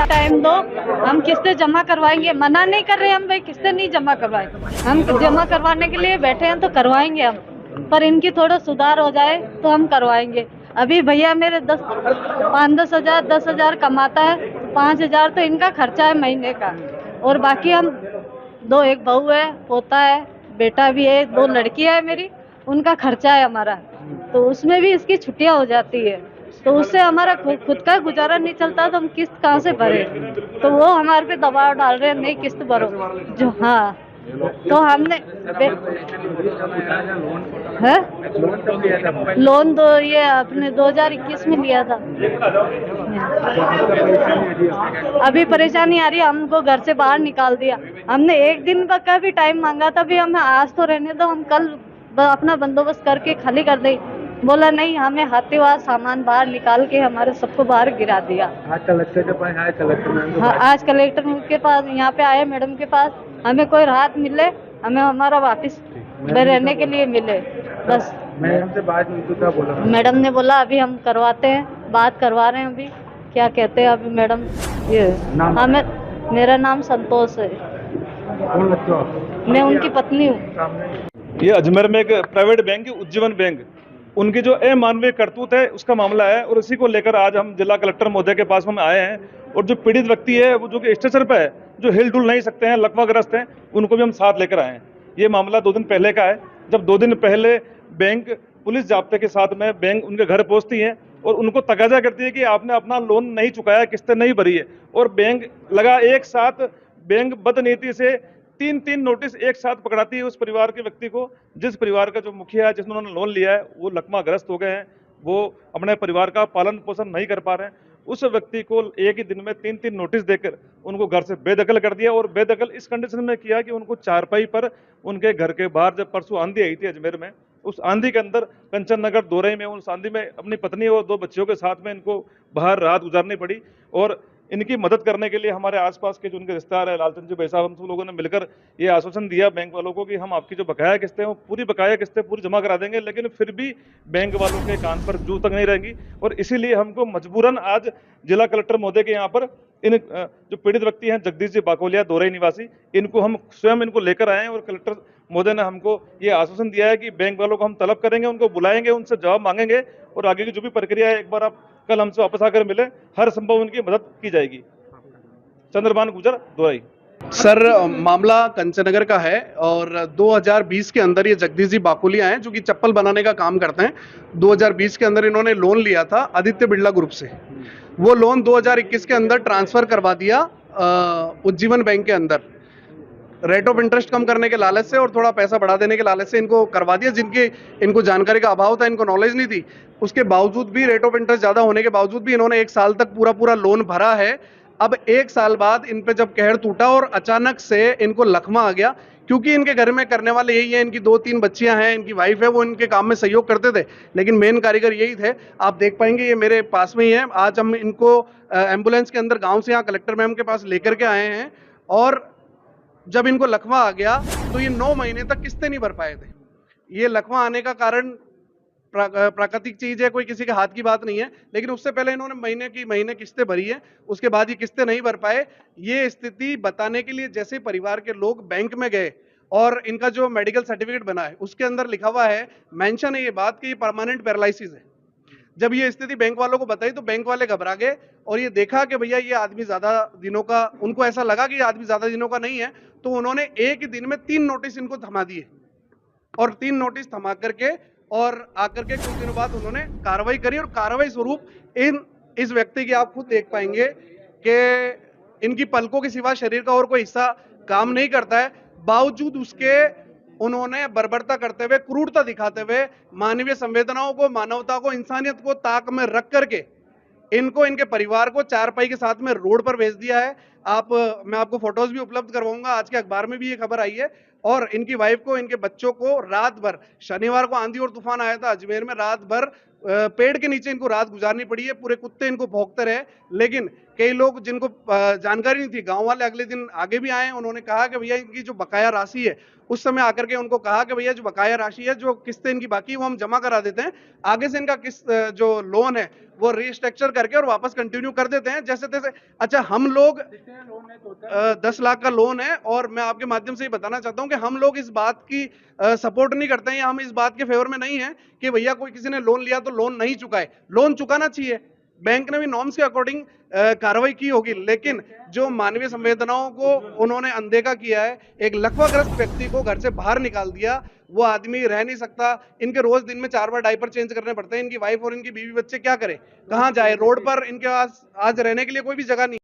Time दो, हम किस्तें जमा करवाएंगे। मना नहीं कर रहे हम भाई, किस्तें नहीं जमा करवाए, हम जमा करवाने के लिए बैठे हैं तो करवाएंगे हम, पर इनकी थोड़ा सुधार हो जाए तो हम करवाएंगे। अभी भैया मेरे 10-10 हजार कमाता है, 5 हजार तो इनका खर्चा है महीने का, और बाकी हम दो, एक बहू है, पोता है, बेटा भी है, 2 लड़कियां है मेरी, उनका खर्चा है हमारा, तो उसमें भी इसकी छुट्टियां हो जाती है, तो उससे हमारा खुद का गुजारा नहीं चलता, तो हम किस्त कहाँ से भरे। तो वो हमारे पे दबाव डाल रहे हैं, नहीं किस्त भरो जो। हाँ, तो हमने है लोन दो, ये अपने 2021 में लिया था। अभी परेशानी आ रही है, हमको घर से बाहर निकाल दिया। हमने एक दिन का भी टाइम मांगा था, भी हमें आज तो रहने दो, हम कल अपना बंदोबस्त करके खाली कर दें। बोला नहीं, हमें हाथीवास सामान बाहर निकाल के हमारे सबको बाहर गिरा दिया। आज कलेक्टर के पास आए, कलेक्टर हाँ, आज कलेक्टर के पास, यहाँ पे आए मैडम के पास, हमें कोई राहत मिले, हमें हमारा वापस रहने के लिए मिले बस। मैडम से बात नहीं तो क्या बोला? मैडम ने बोला अभी हम करवाते हैं, बात करवा रहे हैं, अभी क्या कहते हैं अभी मैडम। ये हमें, मेरा नाम संतोष है, कौन लगते हो आप? मैं उनकी पत्नी हूँ। ये अजमेर में एक प्राइवेट बैंक है, उज्जीवन बैंक, उनकी जो अमानवीय करतूत है उसका मामला है, और इसी को लेकर आज हम जिला कलेक्टर महोदय के पास हम आए हैं। और जो पीड़ित व्यक्ति है वो जो कि स्ट्रेचर पे है, जो हिल डुल नहीं सकते हैं, लकवाग्रस्त हैं, उनको भी हम साथ लेकर आए हैं। ये मामला 2 दिन पहले का है, जब 2 दिन पहले बैंक पुलिस जाब्ते के साथ में बैंक उनके घर पहुंचती है और उनको तगाजा करती है कि आपने अपना लोन नहीं चुकाया, किस्तें नहीं भरी है, और बैंक लगा एक साथ, बैंक बदनीति से 3-3 नोटिस एक साथ पकड़ाती है उस परिवार के व्यक्ति को, जिस परिवार का जो मुखिया है, जिसने उन्होंने लोन लिया है, वो लकवाग्रस्त हो गए हैं, वो अपने परिवार का पालन पोषण नहीं कर पा रहे हैं। उस व्यक्ति को एक ही दिन में 3-3 नोटिस देकर उनको घर से बेदखल कर दिया, और बेदखल इस कंडीशन में किया कि उनको चारपाई पर उनके घर के बाहर, जब परसों आंधी आई थी अजमेर में, उस आंधी के अंदर कंचन नगर दोरई में, उस आंधी में अपनी पत्नी और 2 बच्चियों के साथ में इनको बाहर रात गुजारनी पड़ी। और इनकी मदद करने के लिए हमारे आसपास के जो उनके रिश्तेदार है, लालचंद जी भाई साहब, हम सब लोगों ने मिलकर ये आश्वासन दिया बैंक वालों को कि हम आपकी जो बकाया किस्तें हैं वो पूरी बकाया किस्तें पूरी जमा करा देंगे, लेकिन फिर भी बैंक वालों के कान पर जू तक नहीं रहेंगी। और इसीलिए हमको मजबूरन आज जिला कलेक्टर महोदय के यहाँ पर इन जो पीड़ित व्यक्ति हैं, जगदीश जी बाकोलिया दोरई निवासी, इनको हम स्वयं इनको लेकर आए हैं, और कलेक्टर महोदय ने हमको ये आश्वासन दिया है कि बैंक वालों को हम तलब करेंगे, उनको बुलाएंगे, उनसे जवाब मांगेंगे, और आगे की जो भी प्रक्रिया है, एक बार आप कल हमसे वापस आकर मिले, हर संभव उनकी मदद की जाएगी। चंद्रभान गुजर, दोरई। सर, मामला कंचननगर का है, और 2020 के अंदर ये जगदीश जी बाकुलिया हैं जो कि चप्पल बनाने का काम करते हैं। 2020 के अंदर इन्होंने लोन लिया था आदित्य बिरला ग्रुप से। वो लोन 2021 के अंदर ट्रांसफर करवा दिया उज्जीवन बैंक के अंदर, रेट ऑफ इंटरेस्ट कम करने के लालच से और थोड़ा पैसा बढ़ा देने के लालच से इनको करवा दिया, जिनके इनको जानकारी का अभाव था, इनको नॉलेज नहीं थी। उसके बावजूद भी, रेट ऑफ इंटरेस्ट ज़्यादा होने के बावजूद भी, इन्होंने 1 साल तक पूरा लोन भरा है। अब 1 साल बाद इन पे जब कहर टूटा और अचानक से इनको लकवा आ गया, क्योंकि इनके घर में करने वाले यही है, इनकी 2-3 बच्चियां हैं, इनकी वाइफ है, वो इनके काम में सहयोग करते थे, लेकिन मेन कारीगर यही थे। आप देख पाएंगे ये मेरे पास में ही है। आज हम इनको एम्बुलेंस के अंदर गांव से यहाँ कलेक्टर मैम के पास लेकर के आए हैं, और जब इनको लकवा आ गया तो ये 9 महीने तक किस्तें नहीं भर पाए थे। ये लकवा आने का कारण प्राकृतिक चीज है, कोई किसी के हाथ की बात नहीं है, लेकिन उससे पहले इन्होंने महीने किस्तें भरी है, उसके बाद ये किस्तें नहीं भर पाए। ये स्थिति बताने के लिए जैसे परिवार के लोग बैंक में गए, और इनका जो मेडिकल सर्टिफिकेट बना है उसके अंदर लिखा हुआ है, मेंशन है ये बात कि ये परमानेंट पैरालिसिस है। जब ये स्थिति बैंक वालों को बताई तो बैंक वाले घबरा गए, और ये देखा कि भैया ये आदमी ज्यादा दिनों का, उनको ऐसा लगा कि ये आदमी ज्यादा दिनों का नहीं है, तो उन्होंने एक ही दिन में 3 नोटिस इनको थमा दिए, और 3 नोटिस थमा करके और आकर के कुछ दिनों बाद उन्होंने कार्रवाई करी, और कार्रवाई स्वरूप इस व्यक्ति की आप खुद देख पाएंगे कि इनकी पलकों के सिवा शरीर का और कोई हिस्सा काम नहीं करता है। बावजूद उसके उन्होंने बर्बरता करते हुए, क्रूरता दिखाते हुए, मानवीय संवेदनाओं को, मानवता को, इंसानियत को ताक में रख करके इनको, इनके परिवार को चारपाई के साथ में रोड पर भेज दिया है। मैं आपको फोटोज भी उपलब्ध करवाऊंगा, आज के अखबार में भी ये खबर आई है। और इनकी वाइफ को, इनके बच्चों को रात भर, शनिवार को आंधी और तूफान आया था अजमेर में, रात भर पेड़ के नीचे इनको रात गुजारनी पड़ी है, पूरे कुत्ते इनको भौंकते रहे। लेकिन कई लोग जिनको जानकारी नहीं थी, गांव वाले अगले दिन आगे भी आए, उन्होंने कहा कि भैया इनकी जो बकाया राशि है, उस समय आकर के उनको कहा कि भैया जो बकाया राशि है, जो किस्तें इनकी बाकी है, वो हम जमा करा देते हैं, आगे से इनका किस्त जो लोन है वो रिस्ट्रक्चर करके और वापस कंटिन्यू कर देते हैं जैसे तैसे। अच्छा, हम लोग 10 लाख का लोन है, और मैं आपके माध्यम से ये बताना चाहता हूं कि हम लोग इस बात की सपोर्ट नहीं करते हैं, या हम इस बात के फेवर में नहीं है कि भैया कोई किसी ने लोन लिया तो लोन नहीं चुकाए। लोन चुकाना चाहिए, बैंक ने भी नॉर्म्स के अकॉर्डिंग कार्रवाई की होगी, लेकिन जो मानवीय संवेदनाओं को उन्होंने अनदेखा किया है, एक लकवाग्रस्त व्यक्ति को घर से बाहर निकाल दिया, वो आदमी रह नहीं सकता। इनके रोज दिन में 4 बार डायपर चेंज करने पड़ते हैं, इनकी वाइफ और इनकी बीवी बच्चे क्या करें, कहाँ जाए, रोड पर इनके पास आज रहने के लिए कोई भी जगह नहीं।